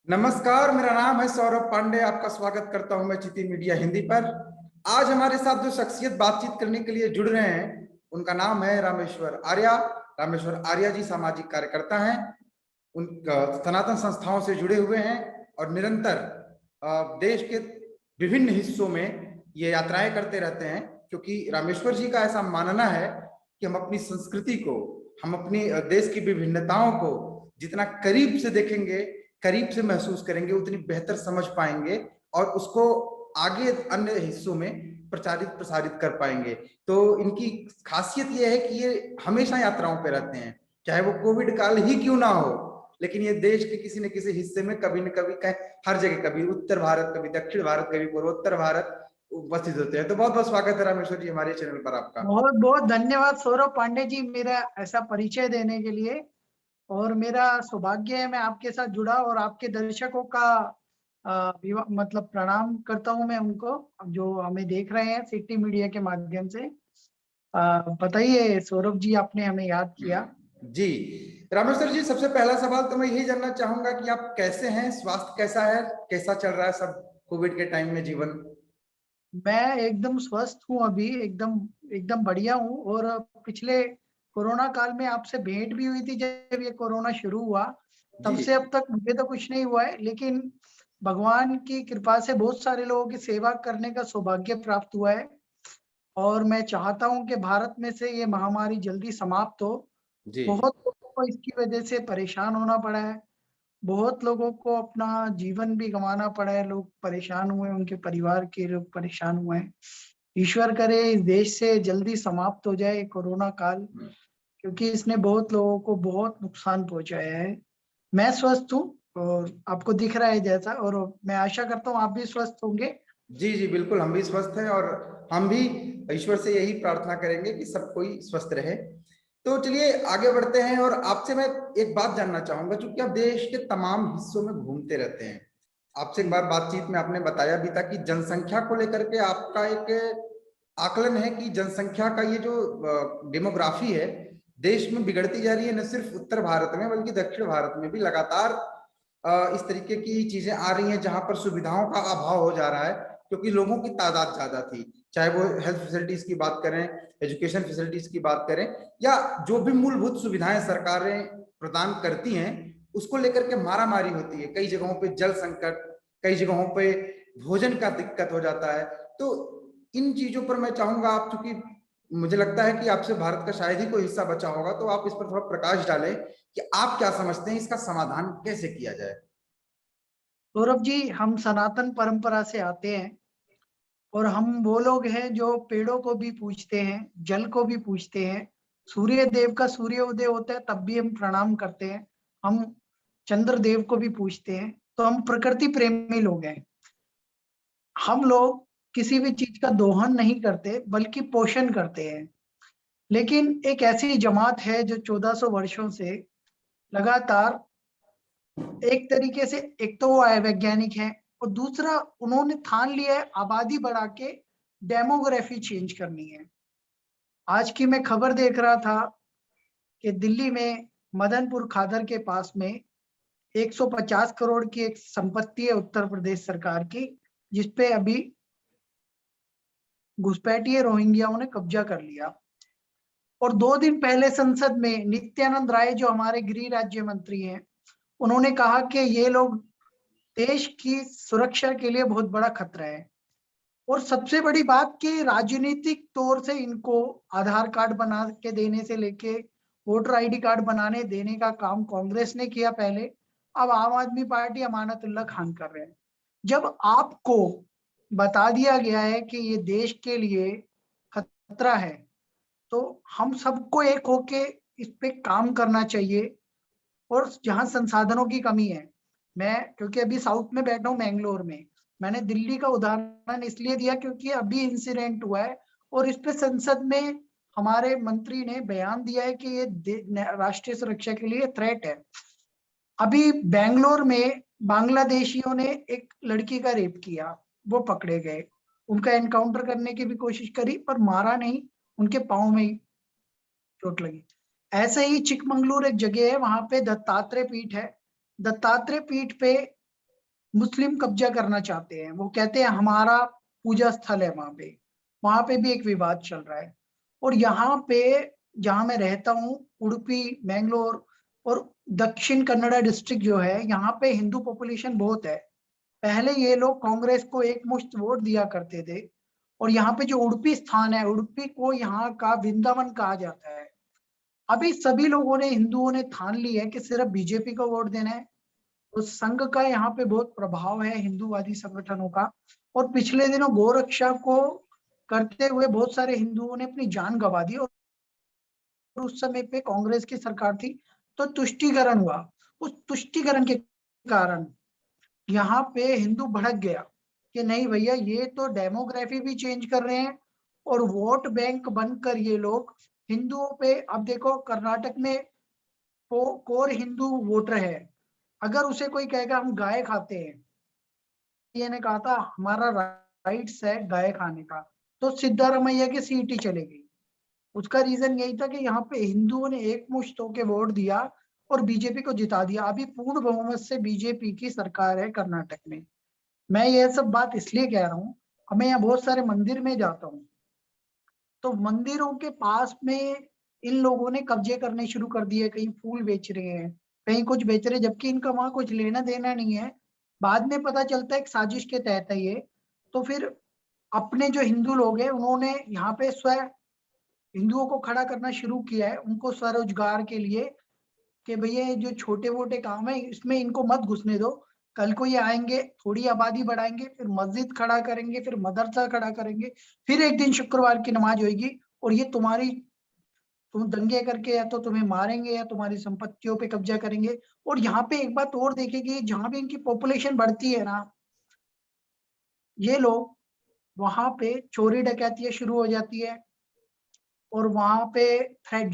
नमस्कार, मेरा नाम है सौरभ पांडे। आपका स्वागत करता हूं मैं चिति मीडिया हिंदी पर। आज हमारे साथ जो शख्सियत बातचीत करने के लिए जुड़ रहे हैं, उनका नाम है रामेश्वर आर्या। रामेश्वर आर्या जी सामाजिक कार्यकर्ता हैं। उन सनातन संस्थाओं से जुड़े हुए हैं और निरंतर देश के विभिन्न हिस्सों में ये यात्राएं करते रहते हैं, क्योंकि रामेश्वर जी का ऐसा मानना है कि हम अपनी संस्कृति को, हम अपनी देश की विभिन्नताओं को जितना करीब से देखेंगे, करीब से महसूस करेंगे, उतनी बेहतर समझ पाएंगे और उसको आगे अन्य हिस्सों में प्रचारित प्रसारित कर पाएंगे। तो इनकी खासियत यह है कि ये हमेशा यात्राओं पे रहते हैं, चाहे वो कोविड काल ही क्यों ना हो, लेकिन ये देश के किसी न किसी हिस्से में कभी न कभी, हर जगह, कभी उत्तर भारत, कभी दक्षिण भारत, कभी पूर्वोत्तर भारत उपस्थित होते हैं। तो बहुत बहुत स्वागत है रामेश्वर जी हमारे चैनल पर आपका। बहुत बहुत धन्यवाद सौरभ पांडे जी, मेरा ऐसा परिचय देने के लिए। और मेरा सौभाग्य है मैं आपके साथ जुड़ा और आपके दर्शकों का मतलब प्रणाम करता हूं मैं उनको, जो हमें देख रहे हैं सिटी मीडिया के माध्यम से। बताइए सौरभ जी, आपने हमें याद किया। जी रामेश्वर जी, सबसे पहला सवाल तो मैं यही जानना चाहूंगा कि आप कैसे हैं, स्वास्थ्य कैसा है, कैसा चल रहा है सब कोविड के टाइम में जीवन। मैं एकदम स्वस्थ हूँ, अभी एकदम एकदम बढ़िया हूँ। और पिछले कोरोना काल में आपसे भेंट भी हुई थी जब ये कोरोना शुरू हुआ। तब जी से अब तक मुझे तो कुछ नहीं हुआ है, लेकिन भगवान की कृपा से बहुत सारे लोगों की सेवा करने का सौभाग्य प्राप्त हुआ है। और मैं चाहता हूँ कि भारत में से ये महामारी जल्दी समाप्त हो। जी बहुत लोगों को इसकी वजह से परेशान होना पड़ा है, बहुत लोगों को अपना जीवन भी गंवाना पड़ा है, लोग परेशान हुए, उनके परिवार के लोग परेशान हुए हैं। ईश्वर करे इस देश से जल्दी समाप्त हो जाए कोरोना काल, क्योंकि इसने बहुत लोगों को बहुत नुकसान पहुंचाया है। मैं स्वस्थ हूँ और आपको दिख रहा है जैसा, और मैं आशा करता हूँ आप भी स्वस्थ होंगे। जी जी बिल्कुल, हम भी स्वस्थ हैं और हम भी ईश्वर से यही प्रार्थना करेंगे कि सब कोई स्वस्थ रहे। तो चलिए आगे बढ़ते हैं और आपसे मैं एक बात जानना चाहूंगा, क्योंकि आप देश के तमाम हिस्सों में घूमते रहते हैं। आपसे एक बार बातचीत में आपने बताया भी था कि जनसंख्या को लेकर के आपका एक आकलन है कि जनसंख्या का ये जो डेमोग्राफी है देश में बिगड़ती जा रही है, न सिर्फ उत्तर भारत में बल्कि दक्षिण भारत में भी लगातार इस तरीके की चीजें आ रही हैं जहां पर सुविधाओं का अभाव हो जा रहा है, क्योंकि लोगों की तादाद ज्यादा थी। चाहे वो हेल्थ फैसिलिटीज की बात करें, एजुकेशन फैसिलिटीज की बात करें, या जो भी मूलभूत सुविधाएं सरकारें प्रदान करती हैं, उसको लेकर के मारामारी होती है। कई जगहों पे जल संकट, कई जगहों पे भोजन का दिक्कत हो जाता है। तो इन चीजों पर मैं चाहूंगा, आप चूंकि मुझे लगता है कि आपसे भारत का शायद ही कोई हिस्सा बचा होगा, तो आप इस पर थोड़ा प्रकाश डालें कि आप क्या समझते हैं, इसका समाधान कैसे किया जाए। सौरभ जी, हम सनातन परंपरा से आते हैं और हम वो लोग हैं जो पेड़ों को भी पूजते हैं, जल को भी पूजते हैं। सूर्य देव का सूर्योदय होता है तब भी हम प्रणाम करते हैं। हम चंद्र देव को भी पूजते हैं, तो हम प्रकृति प्रेमी लोग हैं। हम लोग किसी भी चीज का दोहन नहीं करते बल्कि पोषण करते हैं। लेकिन एक ऐसी जमात है जो 1400 वर्षों से लगातार, एक तरीके से, एक तो वो वैज्ञानिक है और दूसरा उन्होंने ठान लिया है आबादी बढ़ा के डेमोग्राफी चेंज करनी है। आज की मैं खबर देख रहा था कि दिल्ली में मदनपुर खादर के पास में 150 करोड़ की एक संपत्ति है उत्तर प्रदेश सरकार की, जिसपे अभी घुसपैठिए रोहिंग्याओं ने कब्जा कर लिया। और 2 दिन पहले संसद में नित्यानंद राय, जो हमारे गृह राज्य मंत्री हैं, उन्होंने कहा कि ये लोग देश की सुरक्षा के लिए बहुत बड़ा खतरा है। और सबसे बड़ी बात कि राजनीतिक तौर से इनको आधार कार्ड बना के देने से लेके वोटर आईडी कार्ड बनाने देने का काम कांग्रेस ने किया पहले, अब आम आदमी पार्टी अमानतुल्लाह खान कर रहे हैं। जब आपको बता दिया गया है कि ये देश के लिए खतरा है, तो हम सबको एक होके इस पे काम करना चाहिए। और जहाँ संसाधनों की कमी है, मैं क्योंकि अभी साउथ में बैठा हूँ मैंगलोर में, मैंने दिल्ली का उदाहरण इसलिए दिया क्योंकि अभी इंसिडेंट हुआ है और इस पे संसद में हमारे मंत्री ने बयान दिया है कि ये राष्ट्रीय सुरक्षा के लिए थ्रेट है। अभी बेंगलोर में बांग्लादेशियों ने एक लड़की का रेप किया, वो पकड़े गए, उनका एनकाउंटर करने की भी कोशिश करी पर मारा नहीं, उनके पाँव में ही चोट लगी। ऐसे ही चिकमंगलुरु एक जगह है, वहां पे दत्तात्रेय पीठ है। दत्तात्रेय पीठ पे मुस्लिम कब्जा करना चाहते हैं। वो कहते हैं हमारा पूजा स्थल है वहां पे भी एक विवाद चल रहा है। और यहाँ पे जहाँ मैं रहता हूँ, उडुपी, मैंगलोर और दक्षिण कन्नड़ा डिस्ट्रिक्ट जो है, यहाँ पे हिंदू पॉपुलेशन बहुत है। पहले ये लोग कांग्रेस को एक मुश्त वोट दिया करते थे। और यहाँ पे जो उडुपी स्थान है, उडुपी को यहाँ का वृंदावन कहा जाता है। अभी सभी लोगों ने, हिंदुओं ने ठान ली है कि सिर्फ बीजेपी को वोट देना है। तो संघ का यहाँ पे बहुत प्रभाव है, हिंदूवादी संगठनों का। और पिछले दिनों गोरक्षा को करते हुए बहुत सारे हिंदुओं ने अपनी जान गंवा दी। और उस समय पे कांग्रेस की सरकार थी, तो तुष्टीकरण हुआ। उस तुष्टीकरण के कारण यहाँ पे हिंदू भड़क गया कि नहीं भैया, ये तो डेमोग्राफी भी चेंज कर रहे हैं और वोट बैंक बनकर ये लोग हिंदुओं पे। अब देखो कर्नाटक में कोर हिंदू वोटर है, अगर उसे कोई कहेगा हम गाय खाते हैं, ये ने कहा था हमारा राइट्स है गाय खाने का, तो सिद्धारमैया की सीट ही चलेगी। उसका रीजन यही था कि यहाँ पे हिंदुओं ने एक मुश्त होकर वोट दिया और बीजेपी को जिता दिया। अभी पूर्ण बहुमत से बीजेपी की सरकार है कर्नाटक में। मैं ये सब बात इसलिए कह रहा हूँ, मैं यहाँ बहुत सारे मंदिर में जाता हूँ, तो मंदिरों के पास में इन लोगों ने कब्जे करने शुरू कर दिए। कहीं फूल बेच रहे हैं, कहीं कुछ बेच रहे हैं, जबकि इनका वहां कुछ लेना देना नहीं है। बाद में पता चलता है एक साजिश के तहत है ये। तो फिर अपने जो हिंदू लोग हैं, उन्होंने यहाँ पे हिंदुओं को खड़ा करना शुरू किया है, उनको स्वरोजगार के लिए, कि भैया ये जो छोटे मोटे काम है इसमें इनको मत घुसने दो। कल को ये आएंगे, थोड़ी आबादी बढ़ाएंगे, फिर मस्जिद खड़ा करेंगे, फिर मदरसा खड़ा करेंगे, फिर एक दिन शुक्रवार की नमाज होगी, और ये तुम दंगे करके या तो तुम्हें मारेंगे या तुम्हारी संपत्तियों पे कब्जा करेंगे। और यहाँ पे एक बात और देखेगी, जहां भी इनकी पॉपुलेशन बढ़ती है ना, ये लोग वहां पे चोरी डकैतियां शुरू हो जाती है, और वहां पे थ्रेट,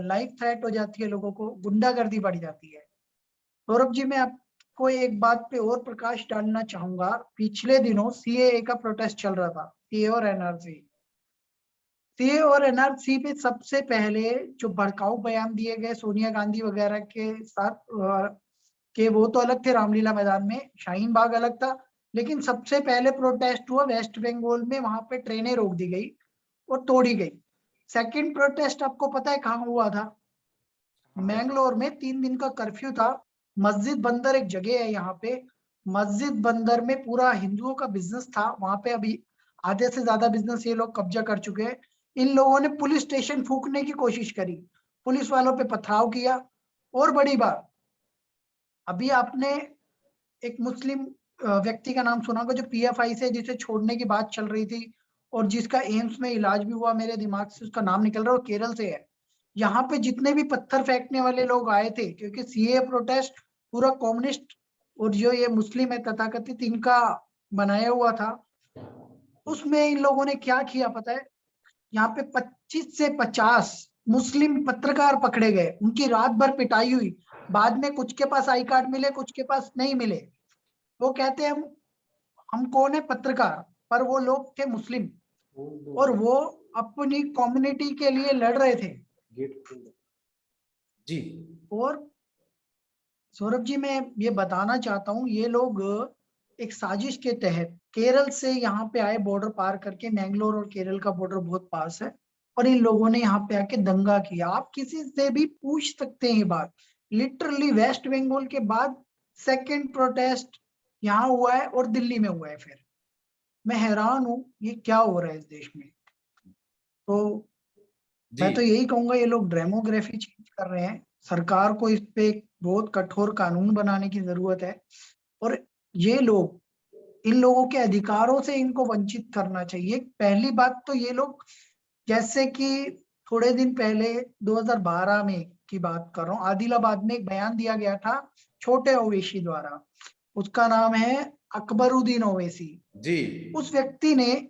लाइफ थ्रेट हो जाती है, लोगों को गुंडागर्दी बढ़ जाती है। सौरभ जी, मैं आपको एक बात पे और प्रकाश डालना चाहूंगा। पिछले दिनों सीएए का प्रोटेस्ट चल रहा था, सीए और एनआरसी पे सबसे पहले जो भड़काऊ बयान दिए गए सोनिया गांधी वगैरह के साथ, के वो तो अलग थे, रामलीला मैदान में, शाहीन बाग अलग था। लेकिन सबसे पहले प्रोटेस्ट हुआ वेस्ट बंगाल में, वहां पे ट्रेनें रोक दी गई और तोड़ी गई। सेकंड प्रोटेस्ट आपको पता है कहाँ हुआ था? मैंगलोर में 3 दिन का कर्फ्यू था। मस्जिद बंदर एक जगह है यहाँ पे, मस्जिद बंदर में पूरा हिंदुओं का बिजनेस था। वहां पे अभी आधे से ज्यादा बिजनेस ये लोग कब्जा कर चुके हैं। इन लोगों ने पुलिस स्टेशन फूकने की कोशिश करी, पुलिस वालों पे पथराव किया। और बड़ी बात, अभी आपने एक मुस्लिम व्यक्ति का नाम सुना होगा जो पीएफआई से, जिसे छोड़ने की बात चल रही थी और जिसका एम्स में इलाज भी हुआ, मेरे दिमाग से उसका नाम निकल रहा है, वो केरल से है। यहाँ पे जितने भी पत्थर फेंकने वाले लोग आए थे, क्योंकि सीए प्रोटेस्ट पूरा कम्युनिस्ट और जो ये मुस्लिम है तथाकथित, इनका बनाया हुआ था। उसमें इन लोगों ने क्या किया पता है? यहाँ पे 25 से 50 मुस्लिम पत्रकार पकड़े गए, उनकी रात भर पिटाई हुई। बाद में कुछ के पास आई कार्ड मिले, कुछ के पास नहीं मिले। वो कहते हैं हम कौन है, पत्रकार, पर वो लोग थे मुस्लिम और वो अपनी कम्युनिटी के लिए लड़ रहे थे। जी। और सौरभ जी, मैं ये बताना चाहता हूँ, ये लोग एक साजिश के तहत केरल से यहाँ पे आए, बॉर्डर पार करके। मैंगलोर और केरल का बॉर्डर बहुत पास है, और इन लोगों ने यहाँ पे आके दंगा किया। आप किसी से भी पूछ सकते हैं ये बात। लिटरली वेस्ट बंगाल के बाद सेकंड प्रोटेस्ट यहाँ हुआ है और दिल्ली में हुआ है। फिर मैं हैरान हूँ, ये क्या हो रहा है इस देश में। तो जी। मैं तो यही कहूंगा, ये लोग डेमोग्राफी चेंज कर रहे हैं। सरकार को इस पे एक बहुत कठोर कानून बनाने की जरूरत है। और ये लोग, इन लोगों के अधिकारों से इनको वंचित करना चाहिए। पहली बात तो ये लोग, जैसे कि थोड़े दिन पहले 2012 में की बात कर रहा हूँ, आदिलाबाद में एक बयान दिया गया था छोटे ओवैसी द्वारा। उसका नाम है अकबरुद्दीन ओवैसी। जी। उस व्यक्ति ने,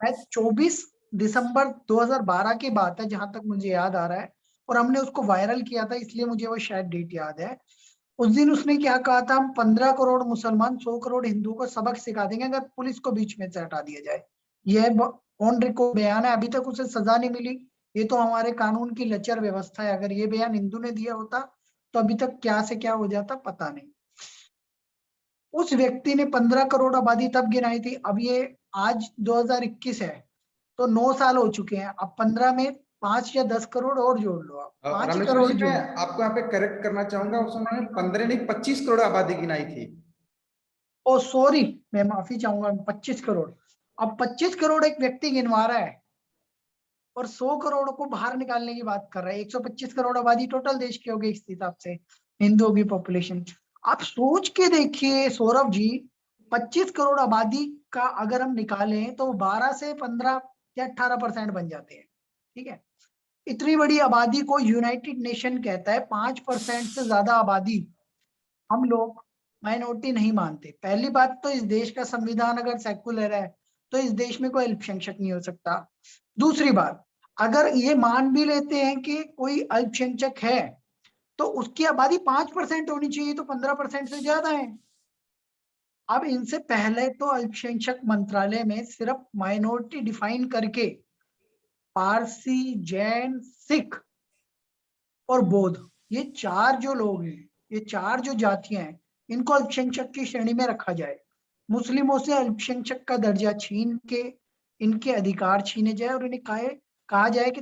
24 दिसंबर 2012 की बात है जहां तक मुझे याद आ रहा है, और हमने उसको वायरल किया था, इसलिए मुझे वो शायद डेट याद है। उस दिन उसने क्या कहा था, हम 15 करोड़ मुसलमान, 100 करोड़ हिंदुओं को सबक सिखा देंगे अगर पुलिस को बीच में से हटा दिया जाए। यह ऑन रिकॉर्ड बयान है, अभी तक उसे सजा नहीं मिली। ये तो हमारे कानून की लचर व्यवस्था है। अगर ये बयान हिंदू ने दिया होता तो अभी तक क्या से क्या हो जाता पता नहीं। उस व्यक्ति ने 15 करोड़ आबादी तब गिनाई थी। अब ये आज 2021 है, तो 9 साल हो चुके हैं। अब 15 में 5 या 10 करोड़ और जोड़ लो, आप 5 रामेश्वर करोड़ जी, मैं जोड़। आपको यहाँ पे करेक्ट करना चाहूंगा, उस उन्होंने 15 नहीं 25 करोड़ आबादी गिनाई थी। ओ सॉरी, मैं माफी चाहूंगा, 25 करोड़। अब 25 करोड़ एक व्यक्ति गिनवा रहा है और 100 करोड़ को बाहर निकालने की बात कर रहा है। 125 करोड़ आबादी टोटल देश की होगी इस हिसाब से, हिंदुओं की पॉपुलेशन। आप सोच के देखिए सौरभ जी, 25 करोड़ आबादी का अगर हम निकालें तो 12 से 15 या 18% बन जाते हैं। ठीक है, इतनी बड़ी आबादी को यूनाइटेड नेशन कहता है 5% से ज्यादा आबादी हम लोग माइनॉरिटी नहीं मानते। पहली बात तो इस देश का संविधान अगर सेकुलर है तो इस देश में कोई अल्पसंख्यक नहीं हो सकता। दूसरी बात, अगर ये मान भी लेते हैं कि कोई अल्पसंख्यक है तो उसकी आबादी 5% होनी चाहिए, तो 15% से ज्यादा है। अब इनसे पहले तो अल्पसंख्यक मंत्रालय में सिर्फ माइनॉरिटी डिफाइन करके पारसी, जैन, सिख और बौद्ध, ये 4 जो लोग हैं, ये 4 जो जातियां हैं, इनको अल्पसंख्यक की श्रेणी में रखा जाए। मुस्लिमों से अल्पसंख्यक का दर्जा छीन के इनके अधिकार छीने जाए और इन्हें कहा जाए कि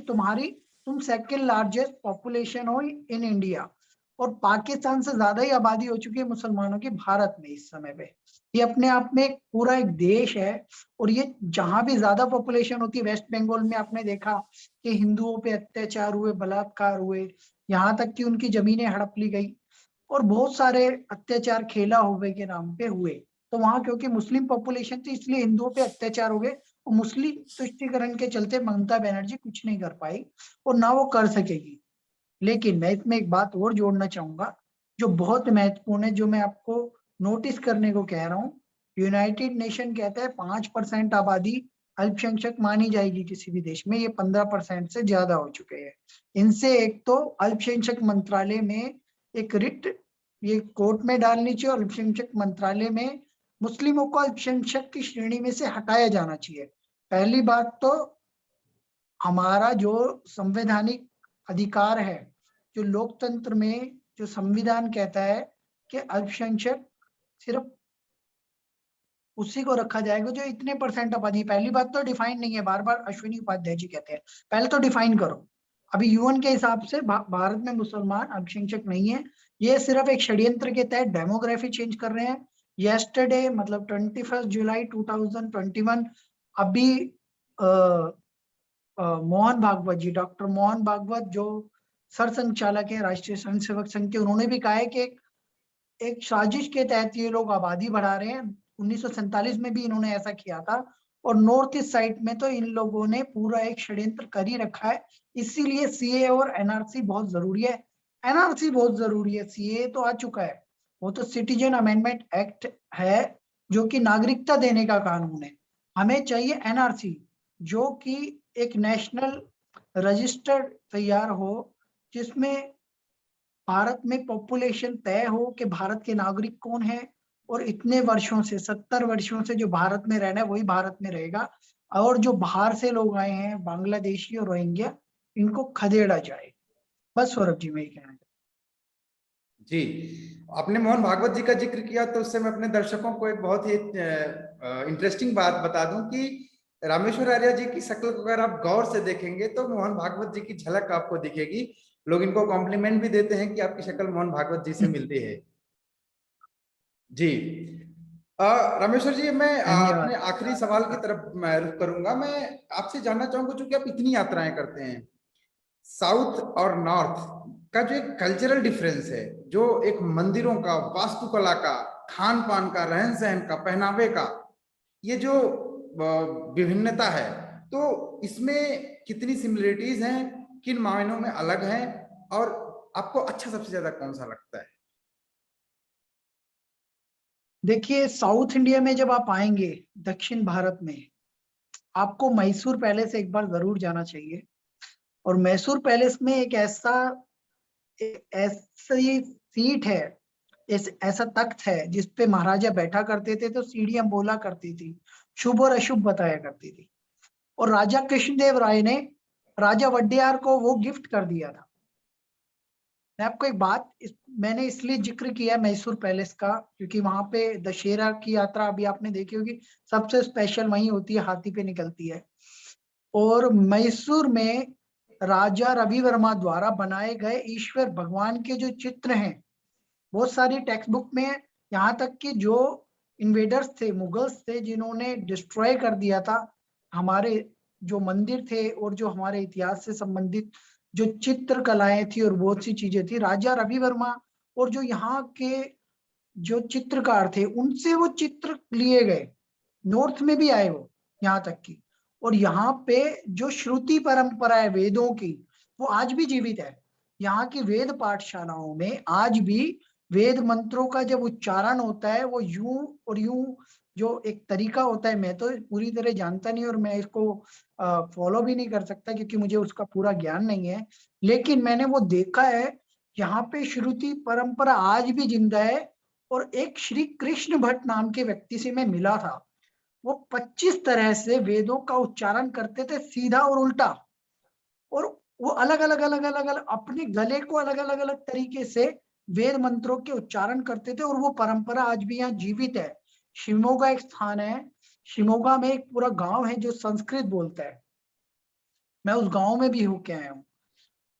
तुम सेकंड लार्जेस्ट पॉपुलेशन हो इन इंडिया। और पाकिस्तान से ज्यादा ही आबादी हो चुकी है मुसलमानों की भारत में इस समय पे। ये अपने आप में पूरा एक देश है। और ये जहां भी ज्यादा पॉपुलेशन होती है, वेस्ट बंगाल में आपने देखा कि हिंदुओं पे अत्याचार हुए, बलात्कार हुए, यहाँ तक कि उनकी जमीनें हड़प ली गई और बहुत सारे अत्याचार खेला होवे के नाम पे हुए। तो वहां क्योंकि मुस्लिम पॉपुलेशन थी इसलिए हिंदुओं पे अत्याचार हो गए, और मुस्लिम तुष्टीकरण के चलते ममता बनर्जी कुछ नहीं कर पाई और ना वो कर सकेगी। लेकिन मैं इसमें एक बात और जोड़ना चाहूंगा जो बहुत महत्वपूर्ण है, जो मैं आपको नोटिस करने को कह रहा हूँ। यूनाइटेड नेशन कहता है 5% आबादी अल्पसंख्यक मानी जाएगी किसी भी देश में, ये 15% से ज्यादा हो चुके हैं। इनसे एक तो अल्पसंख्यक मंत्रालय में एक रिट ये कोर्ट में डालनी चाहिए, और अल्पसंख्यक मंत्रालय में मुस्लिमों को अल्पसंख्यक की श्रेणी में से हटाया जाना चाहिए। पहली बात तो हमारा जो संवैधानिक अधिकार है, जो लोकतंत्र में जो संविधान कहता है कि अल्पसंख्यक सिर्फ उसी को रखा जाएगा जो इतने परसेंट आबादी। पहली बात तो डिफाइन नहीं है, बार बार अश्विनी उपाध्याय जी कहते हैं, पहले तो डिफाइन करो। अभी यूएन के हिसाब से भारत में मुसलमान अल्पसंख्यक नहीं है। ये सिर्फ एक षड्यंत्र के तहत डेमोग्राफी चेंज कर रहे हैं। येस्टरडे मतलब 21 जुलाई 2021 अभी मोहन भागवत जी, डॉक्टर मोहन भागवत जो सरसंघचालक है राष्ट्रीय स्वयं सेवक संघ के, उन्होंने भी कहा है कि एक साजिश के तहत ये लोग आबादी बढ़ा रहे हैं। 1947 में भी इन्होंने ऐसा किया था। और नॉर्थ ईस्ट साइड में तो इन लोगों ने पूरा एक षड्यंत्र कर ही रखा है। इसीलिए सीए और एनआरसी बहुत जरूरी है। एनआरसी बहुत जरूरी है, सीए तो आ चुका है, वो तो सिटीजन अमेंडमेंट एक्ट है जो कि नागरिकता देने का कानून है। हमें चाहिए एनआरसी जो कि एक नेशनल रजिस्टर तैयार हो, जिसमें भारत में पॉपुलेशन तय हो कि भारत के नागरिक कौन है, और इतने वर्षों से 70 वर्षों से जो भारत में रहना है वही भारत में रहेगा। और जो बाहर से लोग आए हैं बांग्लादेशी और रोहिंग्या, इनको खदेड़ा जाए। बस सौरभ जी मैं ये कहना चाहता जी, आपने मोहन भागवत जी का जिक्र किया तो उससे मैं अपने दर्शकों को एक बहुत ही इंटरेस्टिंग बात बता दूं कि रामेश्वर आर्या जी की शक्ल को अगर आप गौर से देखेंगे तो मोहन भागवत जी की झलक आपको दिखेगी। लोग इनको कॉम्प्लीमेंट भी देते हैं कि आपकी शक्ल मोहन भागवत जी से हूँ। मिलती है। जी, रामेश्वर जी, मैं अपने धन्यवाद। आखिरी सवाल की तरफ मैं रुख करूंगा। मैं आपसे जानना चाहूंगा, चूंकि आप इतनी यात्राएं करते हैं, साउथ और नॉर्थ का जो एक कल्चरल डिफरेंस है, जो एक मंदिरों का, वास्तुकला का, खान पान का, रहन सहन का, पहनावे का, ये जो विभिन्नता है, तो इसमें कितनी सिमिलरिटीज हैं, किन मायनों में अलग हैं, और आपको अच्छा सबसे ज्यादा कौन सा लगता है? देखिए साउथ इंडिया में जब आप आएंगे, दक्षिण भारत में, आपको मैसूर पैलेस एक बार जरूर जाना चाहिए। और मैसूर पैलेस में एक ऐसी सीट है, ऐसा तख्त है जिसपे महाराजा बैठा करते थे, तो सीढ़ियां बोला करती थी, शुभ और अशुभ बताया करती थी। और राजा कृष्णदेव राय ने राजा वड्डेयार को वो गिफ्ट कर दिया था। मैं आपको एक बात मैंने इसलिए जिक्र किया मैसूर पैलेस का, क्योंकि वहां पे दशहरा की यात्रा अभी आपने देखी होगी, सबसे स्पेशल वहीं होती है, हाथी पे निकलती है। और मैसूर में राजा रवि वर्मा द्वारा बनाए गए ईश्वर भगवान के जो चित्र हैं, बहुत सारी टेक्स्ट बुक में है। यहाँ तक कि जो इन्वेडर्स थे, मुगल्स थे, जिन्होंने डिस्ट्रॉय कर दिया था हमारे जो मंदिर थे और जो हमारे इतिहास से संबंधित जो चित्रकलाएं थी और बहुत सी चीजें थी, राजा रवि वर्मा और जो यहाँ के जो चित्रकार थे उनसे वो चित्र लिए गए, नॉर्थ में भी आए वो, यहाँ तक की। और यहाँ पे जो श्रुति परंपरा है वेदों की, वो आज भी जीवित है। यहाँ की वेद पाठशालाओं में आज भी वेद मंत्रों का जब उच्चारण होता है वो यूं और यूं, जो एक तरीका होता है, मैं तो पूरी तरह जानता नहीं और मैं इसको फॉलो भी नहीं कर सकता क्योंकि मुझे उसका पूरा ज्ञान नहीं है, लेकिन मैंने वो देखा है। यहाँ पे श्रुति परंपरा आज भी जिंदा है। और एक श्री कृष्ण भट्ट नाम के व्यक्ति से मैं मिला था, वो 25 तरह से वेदों का उच्चारण करते थे, सीधा और उल्टा। और वो अलग अलग अलग अलग अलग अपने गले को अलग अलग अलग तरीके से वेद मंत्रों के उच्चारण करते थे, और वो परंपरा आज भी यहाँ जीवित है। शिवमोगा एक स्थान है, शिवमोगा में एक पूरा गांव है जो संस्कृत बोलता है, मैं उस गांव में भी होके आया हूँ।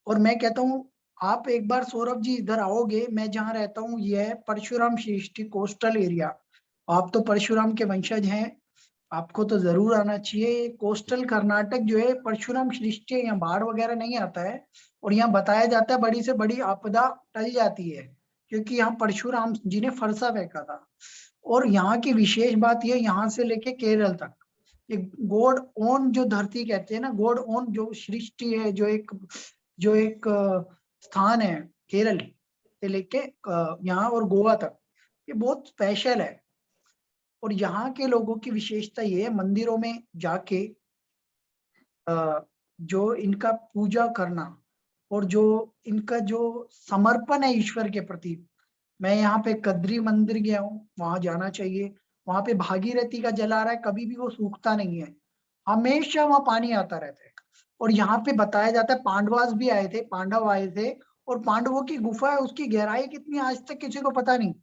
और मैं कहता हूँ आप एक बार सौरभ जी इधर आओगे, मैं जहाँ रहता हूँ ये है परशुराम सृष्टि कोस्टल एरिया, आप तो परशुराम के वंशज हैं, आपको तो जरूर आना चाहिए। कोस्टल कर्नाटक जो है परशुराम सृष्टि है, यहाँ बाढ़ वगैरह नहीं आता है। और यहाँ बताया जाता है बड़ी से बड़ी आपदा टल जाती है, क्योंकि यहाँ परशुराम जी ने फरसा फेंका था। और यहाँ की विशेष बात यह, यहाँ से लेके केरल तक ये गॉड ओन जो धरती कहते हैं ना, गॉड ओन जो सृष्टि है, जो एक स्थान है, केरल से लेके यहाँ और गोवा तक, ये बहुत स्पेशल है। और यहाँ के लोगों की विशेषता ये है, मंदिरों में जाके जो इनका पूजा करना और जो इनका जो समर्पण है ईश्वर के प्रति। मैं यहाँ पे कद्री मंदिर गया हूँ, वहां जाना चाहिए। वहां पे भागीरथी का जल आ रहा है, कभी भी वो सूखता नहीं है, हमेशा वहां पानी आता रहता है। और यहाँ पे बताया जाता है पांडवास भी आए थे, पांडव आए थे, और पांडवों की गुफा है, उसकी गहराई कितनी आज तक किसी को पता नहीं।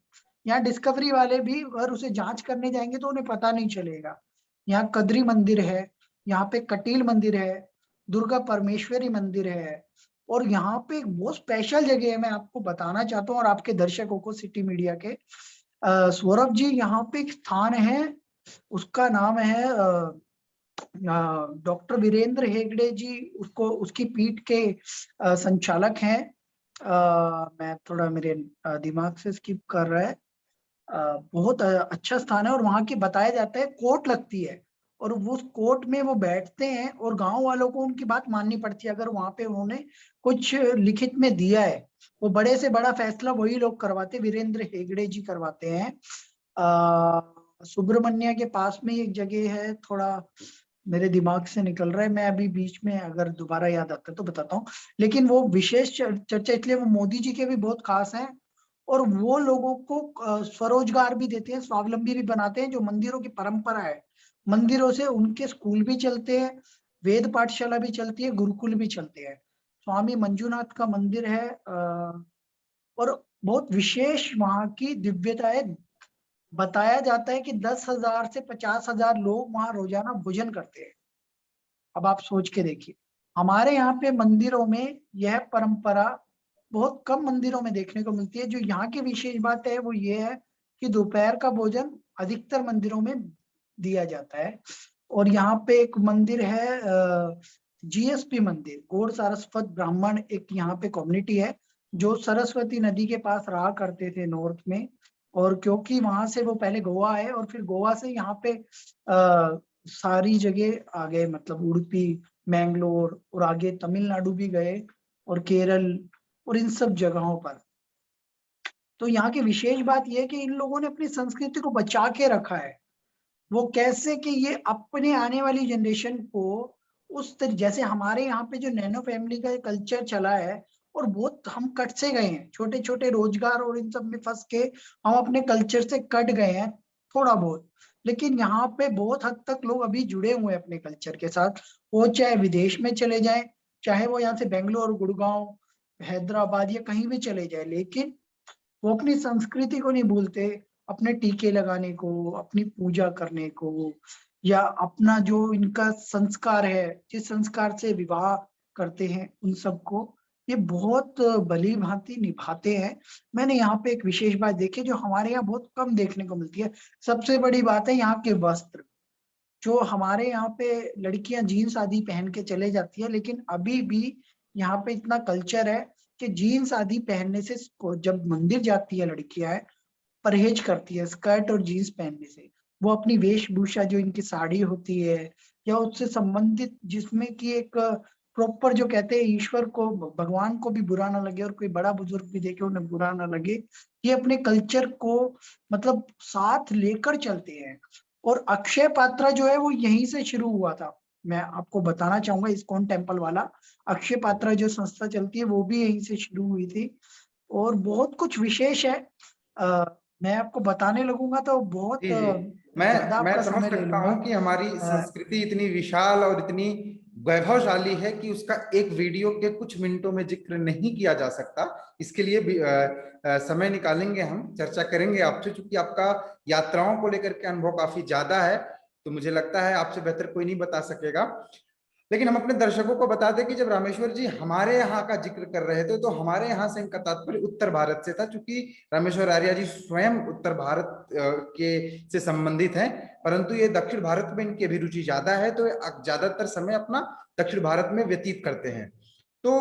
यहाँ डिस्कवरी वाले भी अगर उसे जांच करने जाएंगे तो उन्हें पता नहीं चलेगा। यहाँ कद्री मंदिर है, यहाँ पे कटील मंदिर है, दुर्गा परमेश्वरी मंदिर है। और यहाँ पे एक बहुत स्पेशल जगह है, मैं आपको बताना चाहता हूँ और आपके दर्शकों को, सिटी मीडिया के सौरभ जी, यहाँ पे एक स्थान है, उसका नाम है डॉक्टर वीरेंद्र हेगड़े जी, उसको उसकी पीठ के संचालक हैं। मैं थोड़ा मेरे दिमाग से स्किप कर रहा है। बहुत अच्छा स्थान है, और वहां की बताया जाता है कोर्ट लगती है, और वो उस कोर्ट में वो बैठते हैं और गांव वालों को उनकी बात माननी पड़ती है अगर वहां पे उन्होंने कुछ लिखित में दिया है। वो बड़े से बड़ा फैसला वही लोग करवाते, वीरेंद्र हेगड़े जी करवाते हैं। सुब्रमण्य के पास में एक जगह है, थोड़ा मेरे दिमाग से निकल रहा है, मैं अभी बीच में अगर दोबारा याद आता है तो बताता हूँ। लेकिन वो विशेष चर्चा इसलिए, वो मोदी जी के भी बहुत खास हैं, और वो लोगों को स्वरोजगार भी देते हैं, स्वावलंबी भी बनाते हैं। जो मंदिरों की परंपरा है, मंदिरों से उनके स्कूल भी चलते हैं, वेद पाठशाला भी चलती है, गुरुकुल भी चलते हैं। स्वामी मंजुनाथ का मंदिर है, और बहुत विशेष वहाँ की दिव्यता है। बताया जाता है कि 10,000 से 50,000 लोग वहाँ रोजाना भोजन करते हैं। अब आप सोच के देखिए, हमारे यहाँ पे मंदिरों में यह परंपरा बहुत कम मंदिरों में देखने को मिलती है। जो यहाँ की विशेष बात है वो ये है कि दोपहर का भोजन अधिकतर मंदिरों में दिया जाता है। और यहाँ पे एक मंदिर है जीएसपी मंदिर, गौड़ सारस्वत ब्राह्मण, एक यहाँ पे कम्युनिटी है जो सरस्वती नदी के पास रहा करते थे नॉर्थ में। और क्योंकि वहां से वो पहले गोवा आए और फिर गोवा से यहाँ पे सारी जगह आ गए, मतलब उडुपी, मैंगलोर, और आगे तमिलनाडु भी गए, और केरल, और इन सब जगहों पर। तो यहाँ की विशेष बात यह है कि इन लोगों ने अपनी संस्कृति को बचा के रखा है। वो कैसे कि ये अपने आने वाली जनरेशन को उस तरह, जैसे हमारे यहाँ पे जो नैनो फैमिली का कल्चर चला है, और बहुत हम कट से गए हैं, छोटे छोटे रोजगार और इन सब में फंस के हम अपने कल्चर से कट गए हैं थोड़ा बहुत। लेकिन यहाँ पे बहुत हद तक लोग अभी जुड़े हुए हैं अपने कल्चर के साथ, वो चाहे विदेश में चले जाएं, चाहे वो यहाँ से बेंगलोर, गुड़गांव, हैदराबाद या कहीं भी चले जाए, लेकिन वो अपनी संस्कृति को नहीं भूलते, अपने टीके लगाने को, अपनी पूजा करने को, या अपना जो इनका संस्कार है, जिस संस्कार से विवाह करते हैं, उन सबको ये बहुत भली भांति निभाते हैं। मैंने यहाँ पे एक विशेष बात देखी जो हमारे यहाँ बहुत कम देखने को मिलती है। सबसे बड़ी बात है यहाँ के वस्त्र। जो हमारे यहाँ पे लड़कियां जीन्स आदि पहन के चले जाती है, लेकिन अभी भी यहाँ पे इतना कल्चर है कि जीन्स आदि पहनने से, जब मंदिर जाती है लड़कियां परहेज करती है स्कर्ट और जीन्स पहनने से। वो अपनी वेशभूषा जो इनकी साड़ी होती है या उससे संबंधित, जिसमें कि एक प्रॉपर, जो कहते हैं ईश्वर को, भगवान को भी बुरा ना लगे और कोई बड़ा बुजुर्ग भी देखे उन्हें बुरा ना लगे, ये अपने कल्चर को मतलब साथ लेकर चलते हैं। और अक्षय पात्रा जो है वो यहीं से शुरू हुआ था। मैं आपको बताना चाहूंगा, इस्कॉन टेम्पल वाला अक्षय पात्रा जो संस्था चलती है वो भी यहीं से शुरू हुई थी। और बहुत कुछ विशेष है, मैं आपको बताने लगूंगा तो बहुत जी जी, ज्यादा मैं आपका समझ समय ले सकता लूंगा। हूँ कि हमारी संस्कृति इतनी विशाल और इतनी वैभवशाली है कि उसका एक वीडियो के कुछ मिनटों में जिक्र नहीं किया जा सकता। इसके लिए भी समय निकालेंगे, हम चर्चा करेंगे आपसे, क्योंकि आपका यात्राओं को लेकर के अनुभव काफी ज्यादा है, तो मुझे लगता है आपसे बेहतर कोई नहीं बता सकेगा। लेकिन हम अपने दर्शकों को बता दें कि जब रामेश्वर जी हमारे यहाँ का जिक्र कर रहे थे तो हमारे यहाँ से इनका तात्पर्य उत्तर भारत से था, क्योंकि रामेश्वर आर्या जी स्वयं उत्तर भारत के से संबंधित हैं, परंतु ये दक्षिण भारत में इनकी अभिरुचि ज्यादा है, तो ज्यादातर समय अपना दक्षिण भारत में व्यतीत करते हैं। तो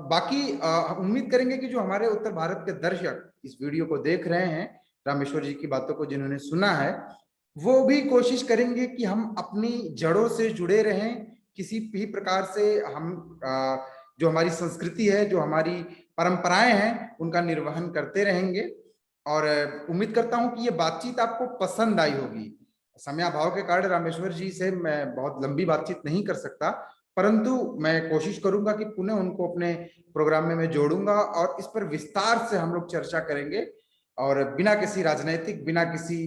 बाकी उम्मीद करेंगे कि जो हमारे उत्तर भारत के दर्शक इस वीडियो को देख रहे हैं, रामेश्वर जी की बातों को जिन्होंने सुना है, वो भी कोशिश करेंगे कि हम अपनी जड़ों से जुड़े रहें, किसी भी प्रकार से हम जो हमारी संस्कृति है, जो हमारी परंपराएं हैं, उनका निर्वहन करते रहेंगे। और उम्मीद करता हूं कि ये बातचीत आपको पसंद आई होगी। समयाभाव के कारण रामेश्वर जी से मैं बहुत लंबी बातचीत नहीं कर सकता, परंतु मैं कोशिश करूंगा कि पुनः उनको अपने प्रोग्राम में मैं जोड़ूंगा और इस पर विस्तार से हम लोग चर्चा करेंगे, और बिना किसी राजनैतिक, बिना किसी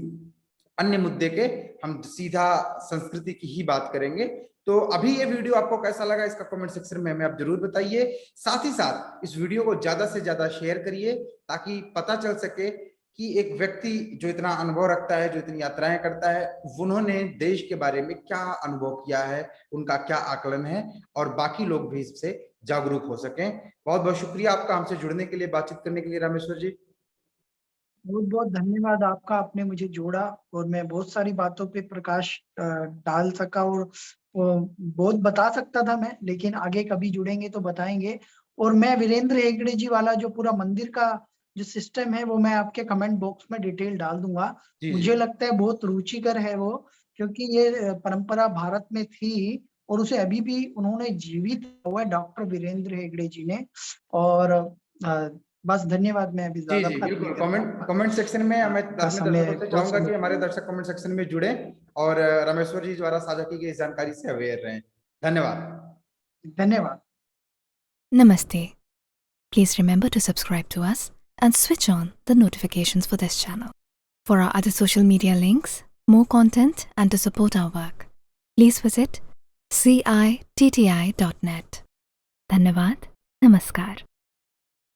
अन्य मुद्दे के हम सीधा संस्कृति की ही बात करेंगे। तो अभी ये वीडियो आपको कैसा लगा इसका कमेंट सेक्शन में हमें आप जरूर बताइए। साथ ही साथ इस वीडियो को ज्यादा से ज्यादा शेयर करिए, ताकि पता चल सके कि एक व्यक्ति जो इतना अनुभव रखता है, जो इतनी यात्राएं करता है, उन्होंने देश के बारे में क्या अनुभव किया है, उनका क्या आकलन है, और बाकी लोग भी इससे जागरूक हो सकें। बहुत बहुत शुक्रिया आपका हमसे जुड़ने के लिए, बातचीत करने के लिए रामेश्वर जी। बहुत बहुत धन्यवाद आपका, आपने मुझे जोड़ा और मैं बहुत सारी बातों पे प्रकाश डाल सका, और बहुत बता सकता था मैं, लेकिन आगे कभी जुड़ेंगे तो बताएंगे। और मैं वीरेंद्र हेगड़े जी वाला जो पूरा मंदिर का जो सिस्टम है वो मैं आपके कमेंट बॉक्स में डिटेल डाल दूंगा। जी जी मुझे लगता है बहुत रुचिकर है वो, क्योंकि ये परंपरा भारत में थी और उसे अभी भी उन्होंने जीवित हुआ है डॉक्टर वीरेंद्र हेगड़े जी ने। और बस धन्यवाद, मैं अभी जी ज्यादा जी बात नहीं बिल्कुल। करना कमेंट सेक्शन में मैं आपका अपने समय दर्शकों से बहुत चाहूंगा कि समय। हमारे दर्शक कमेंट सेक्शन में जुड़े और रामेश्वर जी द्वारा साझा की गई इस जानकारी से अवेयर रहें। धन्यवाद। धन्यवाद। Namaste. Please remember to subscribe to us and switch on the notifications for this channel. For our other social media links, more content, and to support our work, please visit citti.net. Dhanyavad. Namaskar.